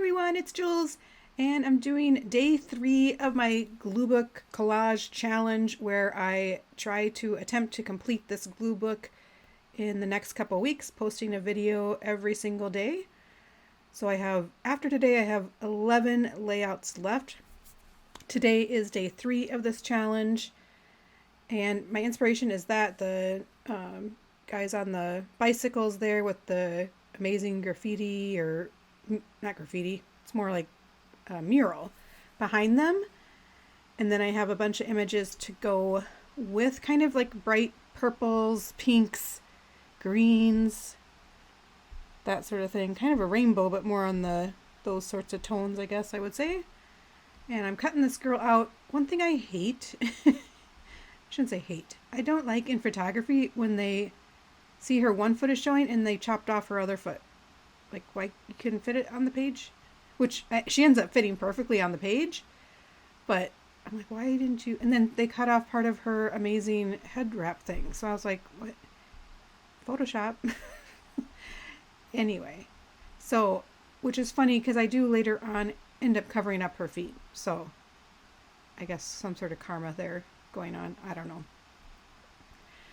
everyone, it's Jules, and I'm doing day 3 of my Gluebook collage challenge where I try to attempt to complete this glue book in the next couple weeks, posting a video every single day. So after today, I have 11 layouts left. Today is day 3 of this challenge, and my inspiration is that the guys on the bicycles there with the amazing graffiti, or not graffiti, it's more like a mural behind them. And then I have a bunch of images to go with, kind of like bright purples, pinks, greens, that sort of thing. Kind of a rainbow, but more on those sorts of tones, I guess I would say. And I'm cutting this girl out. One thing I hate, I shouldn't say hate, I don't like in photography when they see her one foot is showing and they chopped off her other foot. Like, why you couldn't fit it on the page? Which she ends up fitting perfectly on the page, but I'm like, why didn't you? And then they cut off part of her amazing head wrap thing. So I was like, what? Photoshop. Anyway, so, which is funny because I do later on end up covering up her feet. So I guess some sort of karma there going on. I don't know.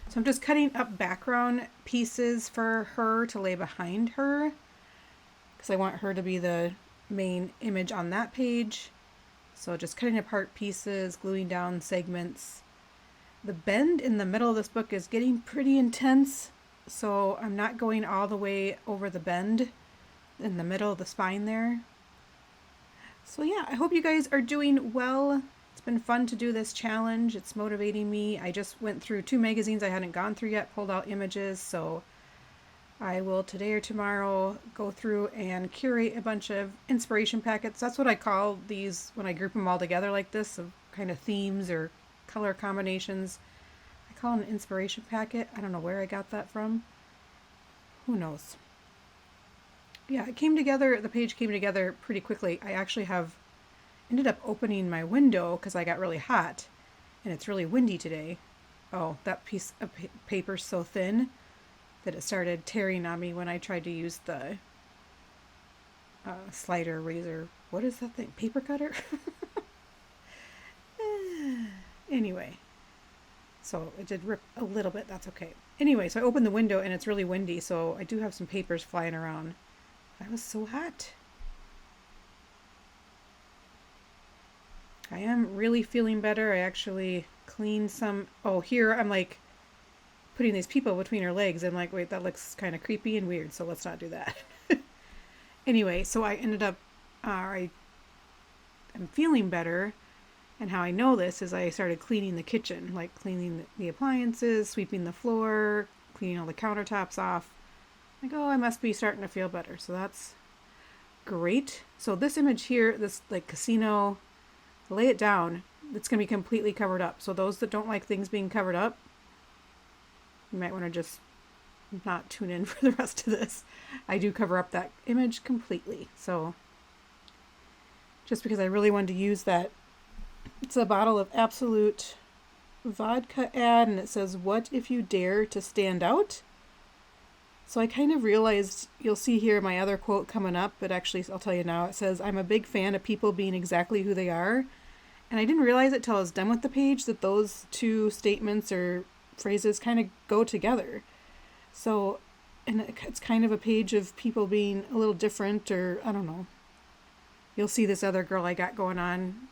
So I'm just cutting up background pieces for her to lay behind her, because I want her to be the main image on that page. So just cutting apart pieces, gluing down segments. The bend in the middle of this book is getting pretty intense, so I'm not going all the way over the bend in the middle of the spine there. So yeah, I hope you guys are doing well. It's been fun to do this challenge. It's motivating me. I just went through 2 magazines I hadn't gone through yet, pulled out images, so I will today or tomorrow go through and curate a bunch of inspiration packets. That's what I call these when I group them all together like this, of kind of themes or color combinations. I call it an inspiration packet. I don't know where I got that from. Who knows? Yeah, it came together, the page came together pretty quickly. I actually ended up opening my window because I got really hot, and it's really windy today. Oh, that piece of paper's so thin that it started tearing on me when I tried to use the slider, razor, what is that thing? Paper cutter? Anyway, so it did rip a little bit, that's okay. Anyway, so I opened the window and it's really windy, so I do have some papers flying around. I was so hot. I am really feeling better. I actually cleaned some, oh, here I'm like putting these people between her legs. I'm like, wait, that looks kind of creepy and weird, so let's not do that. Anyway, so I ended up, I'm feeling better, and how I know this is I started cleaning the kitchen, like cleaning the appliances, sweeping the floor, cleaning all the countertops off. Like, oh, I must be starting to feel better, so that's great. So this image here, this like casino, lay it down, it's going to be completely covered up. So those that don't like things being covered up, you might want to just not tune in for the rest of this. I do cover up that image completely. So just because I really wanted to use that. It's a bottle of Absolute vodka ad, and it says, "What if you dare to stand out?" So I kind of realized, you'll see here my other quote coming up, but actually I'll tell you now. It says, "I'm a big fan of people being exactly who they are." And I didn't realize it till I was done with the page that those 2 statements or phrases kind of go together. So, and it's kind of a page of people being a little different, or I don't know. You'll see this other girl I got going on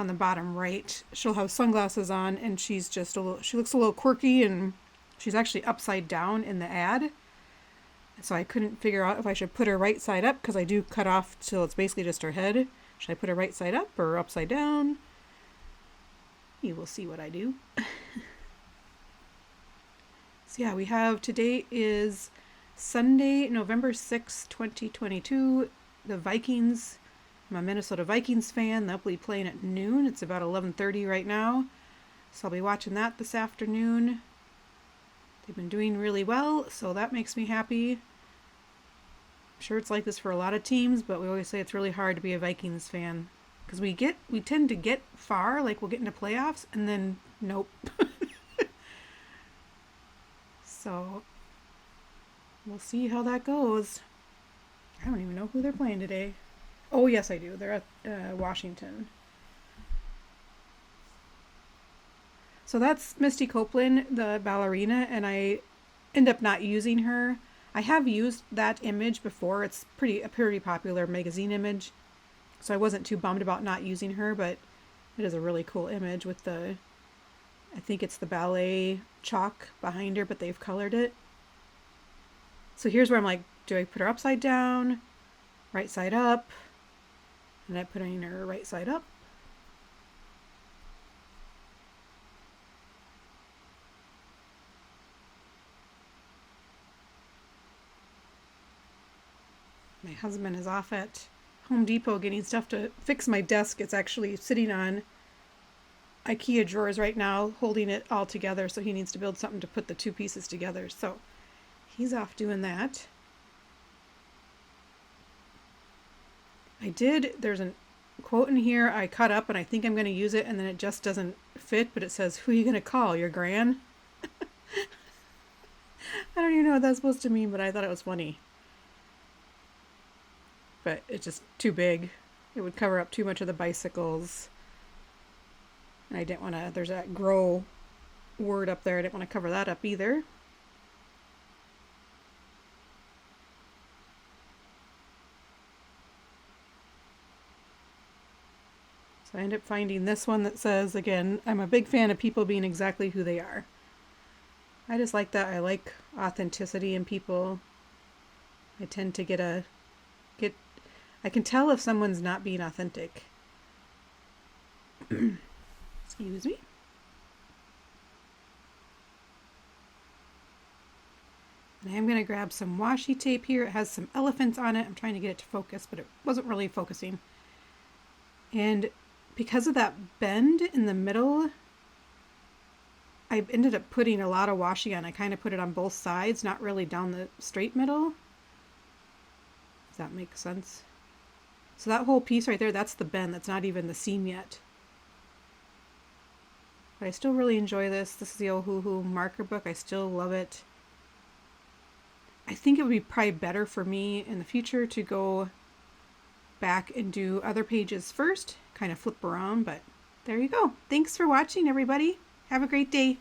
the bottom right. She'll have sunglasses on, and she's just she looks a little quirky, and she's actually upside down in the ad. So I couldn't figure out if I should put her right side up, because I do cut off till it's basically just her head. Should I put her right side up or upside down? You will see what I do. So yeah, we have, today is Sunday, November 6th, 2022. The Vikings, I'm a Minnesota Vikings fan. They'll be playing at noon. It's about 11:30 right now. So I'll be watching that this afternoon. They've been doing really well, so that makes me happy. I'm sure it's like this for a lot of teams, but we always say it's really hard to be a Vikings fan, because we tend to get far, like we'll get into playoffs, and then nope. So we'll see how that goes. I don't even know who they're playing today. Oh, yes, I do. They're at Washington. So that's Misty Copeland, the ballerina, and I end up not using her. I have used that image before. It's a pretty popular magazine image, so I wasn't too bummed about not using her, but it is a really cool image with I think it's the ballet chalk behind her, but they've colored it. So here's where I'm like, do I put her upside down, right side up? And I'm putting her right side up. My husband is off at Home Depot getting stuff to fix my desk. It's actually sitting on IKEA drawers right now, holding it all together, so he needs to build something to put the two pieces together. So he's off doing that. There's a quote in here I cut up and I think I'm going to use it, and then it just doesn't fit, but it says, "Who are you going to call? Your gran?" I don't even know what that's supposed to mean, but I thought it was funny. But it's just too big. It would cover up too much of the bicycles. And I didn't want to, there's that grow word up there. I didn't want to cover that up either. So I end up finding this one that says, again, I'm a big fan of people being exactly who they are. I just like that. I like authenticity in people. I tend to I can tell if someone's not being authentic. Excuse me. And I am going to grab some washi tape here. It has some elephants on it. I'm trying to get it to focus, but it wasn't really focusing. And because of that bend in the middle, I ended up putting a lot of washi on. I kind of put it on both sides, not really down the straight middle. Does that make sense? So that whole piece right there, that's the bend. That's not even the seam yet. But I still really enjoy this. This is the OHUHU marker book. I still love it. I think it would be probably better for me in the future to go back and do other pages first, kind of flip around, but there you go. Thanks for watching, everybody. Have a great day.